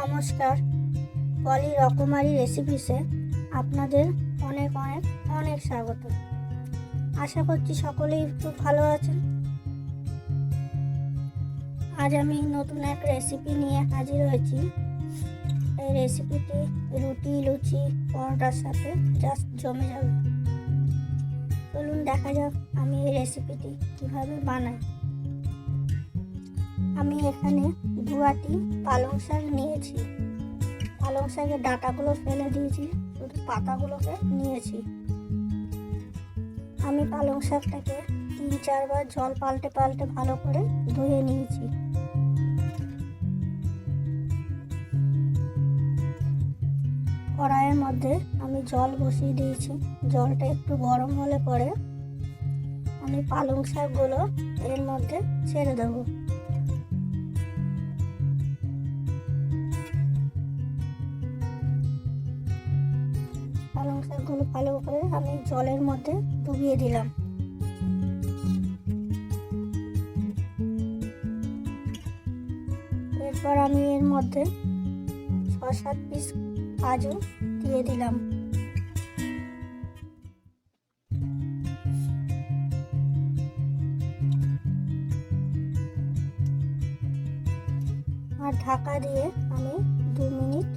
নমস্কার, পলি রকমারি রেসিপিসে আপনাদের অনেক অনেক অনেক স্বাগত। আশা করছি সকলেই খুব ভালো আছেন। আজ আমি নতুন এক রেসিপি নিয়ে হাজির হয়েছি। এই রেসিপিটি রুটি, লুচি, পরোটার সাথে জাস্ট জমে যাবে। চলুন দেখা যাক আমি এই রেসিপিটি কীভাবে বানাই। আমি এখানে 2 আঁটি পালং শাক নিয়েছি। পালং শাকের ডাঁটাগুলো ফেলে দিয়েছি, শুধু পাতাগুলোকে নিয়েছি। আমি পালং শাকটাকে 3-4 বার জল পাল্টে পাল্টে ভালো করে ধুয়ে নিয়েছি। কড়াইয়ের মধ্যে আমি জল বসিয়ে দিয়েছি। জলটা একটু গরম হলে পরে আমি পালং শাকগুলো এর মধ্যে ছেড়ে দেবো। পালং শাকগুলো ভালো করে আমি জলের মধ্যে ডুবিয়ে দিলাম। এরপর আমি এর মধ্যে 6-7 পিস কাজু দিয়ে দিলাম। আর ঢাকা দিয়ে আমি 2 মিনিট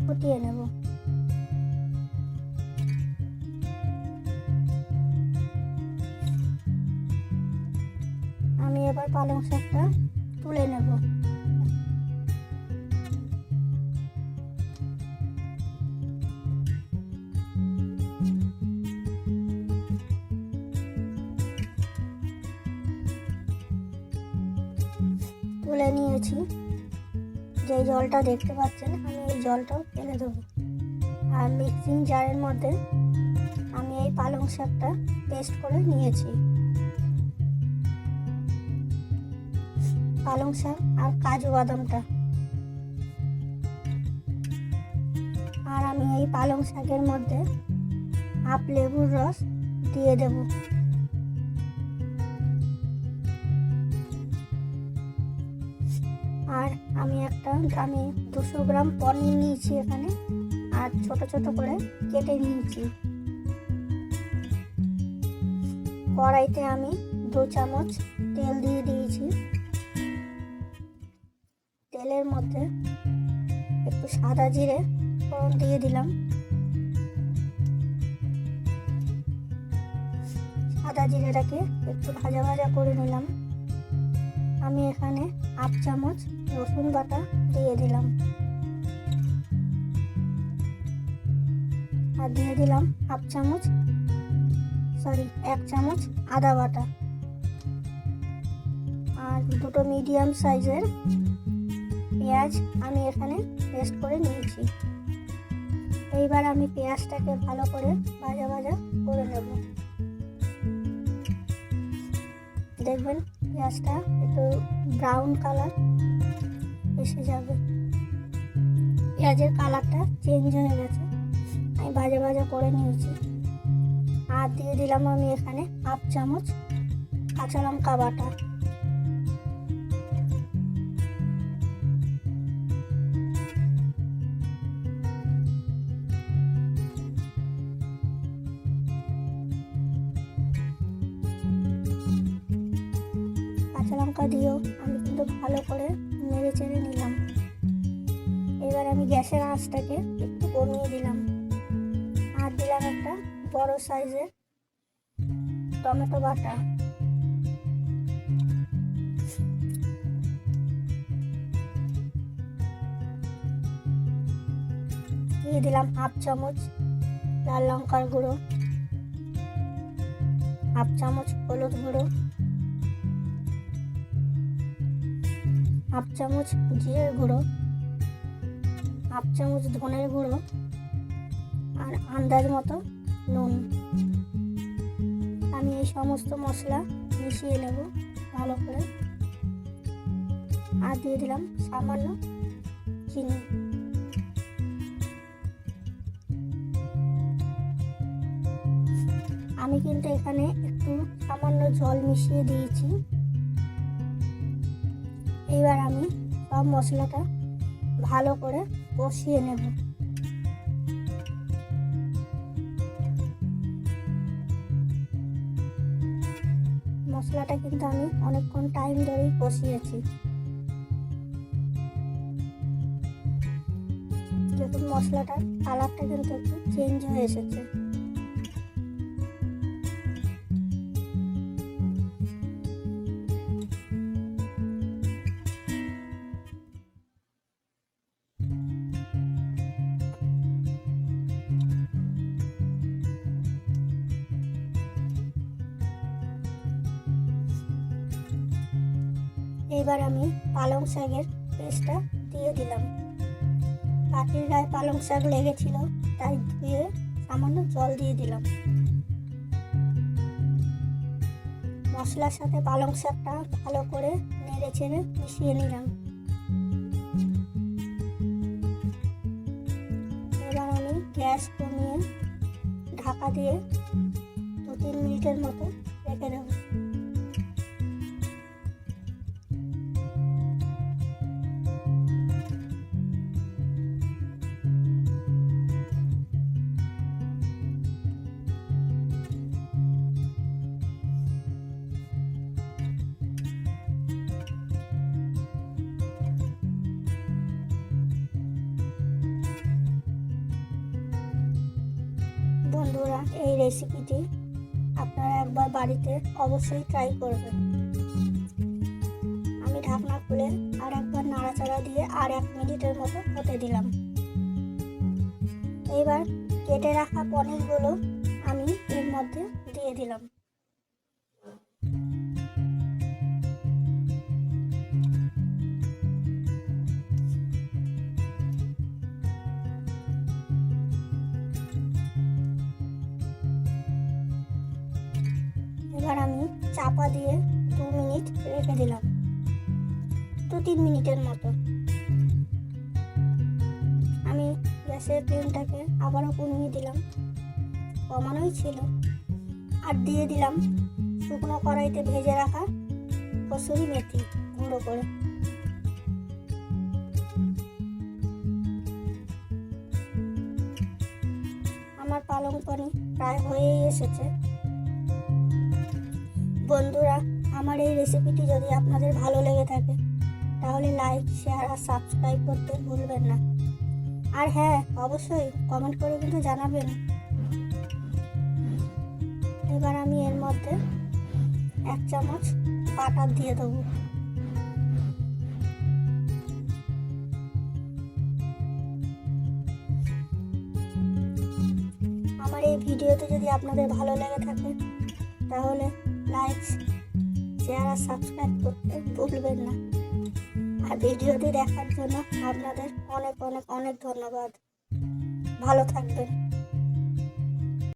ফুটিয়ে নেব। আমি এবার পালং শাকটা তুলে নেব। তুলে নিয়েছি। যে জলটা দেখতে পাচ্ছেন আমি এই জলটাও ফেলে দেবো। আর মিক্সিং জারের মধ্যে আমি এই পালং শাকটা পেস্ট করে নিয়েছি। পালং শাক আর কাজু বাদামটা। আর আমি এই পালং শাকের মধ্যে হাফ লেবুর রস দিয়ে দেব। আর আমি 200 গ্রাম পনির নিয়েছি এখানে, আর ছোট ছোট করে কেটে নিয়েছি। কড়াইতে আমি 2 চামচ তেল দিয়ে দিয়েছি। তেলের মধ্যে একটু সাদা জিরে ফোড়ন দিয়ে দিলাম। সাদা জিরেটাকে একটু ভাজা ভাজা করে নিলাম। আমি এখানে 1/2 চামচ রসুন বাটা দিয়ে দিলাম। আর দিয়ে দিলাম 1 চামচ আদা বাটা। আর 2টো মিডিয়াম সাইজের পেঁয়াজ আমি এখানে পেস্ট করে নিয়েছি। এইবার আমি পেঁয়াজটাকে ভালো করে ভাজা ভাজা করে নেব। দেখবেন পেঁয়াজটা একটু ব্রাউন কালার এসে যাবে। পেঁয়াজের কালারটা চেঞ্জ হয়ে গেছে, আমি ভাজা ভাজা করে নিয়েছি। আর দিয়ে দিলাম আমি এখানে 1/2 চামচ কাঁচা লঙ্কা বাটা। কাঁচা লঙ্কা দিয়েও আমি কিন্তু ভালো করে নেড়ে চেড়ে নিলাম। এবার আমি গ্যাসের আঁচটাকে একটু কমিয়ে দিলাম। আর দিলাম একটা বড় সাইজের টমেটো বাটা। দিয়ে দিলাম 1/2 চামচ লাল লঙ্কার গুঁড়ো, 1/2 চামচ হলুদ গুঁড়ো, 1/2 চামচ জিরের গুঁড়ো, 1/2 চামচ ধনের গুঁড়ো, আর আন্দাজ মতো নুন। আমি এই সমস্ত মশলা মিশিয়ে নেব ভালো করে। আর দিয়ে দিলাম সামান্য চিনি। আমি কিন্তু এখানে একটু সামান্য জল মিশিয়ে দিয়েছি। এইবার আমি সব মশলাটা ভালো করে কষিয়ে নেব। মশলাটা কিন্তু আমি অনেকক্ষণ টাইম ধরেই কষিয়েছি। দেখুন মশলাটার কালারটা কিন্তু একটু চেঞ্জ হয়ে এসেছে। এবার আমি পালং শাকের পেস্টটা দিয়ে দিলাম। পাটির গায়ে পালং শাক লেগেছিল, তাই ধুয়ে সামান্য জল দিয়ে দিলাম। মশলার সাথে পালং শাকটা ভালো করে নেড়ে চেড়ে মিশিয়ে নিলাম। এবার আমি গ্যাস কমিয়ে ঢাকা দিয়ে 2-3 মিনিটের মতো রেখে দেব। বন্ধুরা, এই রেসিপিটি আপনারা একবার বাড়িতে অবশ্যই ট্রাই করবেন। আমি ঢাকনা খুলে আর একবার নাড়াচাড়া দিয়ে আর 1 মিনিটের মতো হতে দিলাম। এবার কেটে রাখা পনিরগুলো আমি এর মধ্যে দিয়ে দিলাম। এবার আমি চাপা দিয়ে 2 মিনিট রেখে দিলাম, 2-3 মিনিটের মতো। আমি গ্যাসের ফ্লেমটাকে আবারও কমিয়ে দিলাম, কমানোই ছিল। আর দিয়ে দিলাম শুকনো কড়াইতে ভেজে রাখা কসুরি মেথি গুঁড়ো করে। আমার পালং পনির প্রায় হয়েই এসেছে। বন্ধুরা, আমার এই রেসিপিটি যদি আপনাদের ভালো লেগে থাকে তাহলে লাইক, শেয়ার আর সাবস্ক্রাইব করতে ভুলবেন না। আর হ্যাঁ, অবশ্যই কমেন্ট করে কিন্তু জানাবেন। এবার আমি এর মধ্যে 1 চামচ বাটার দিয়ে দেবো। আমার এই ভিডিওতে যদি আপনাদের ভালো লেগে থাকে তাহলে লাইক, শেয়ার আর সাবস্ক্রাইব করতে ভুলবেন না। আর ভিডিওটি দেখার জন্য আপনাদের অনেক অনেক অনেক ধন্যবাদ। ভালো থাকবেন।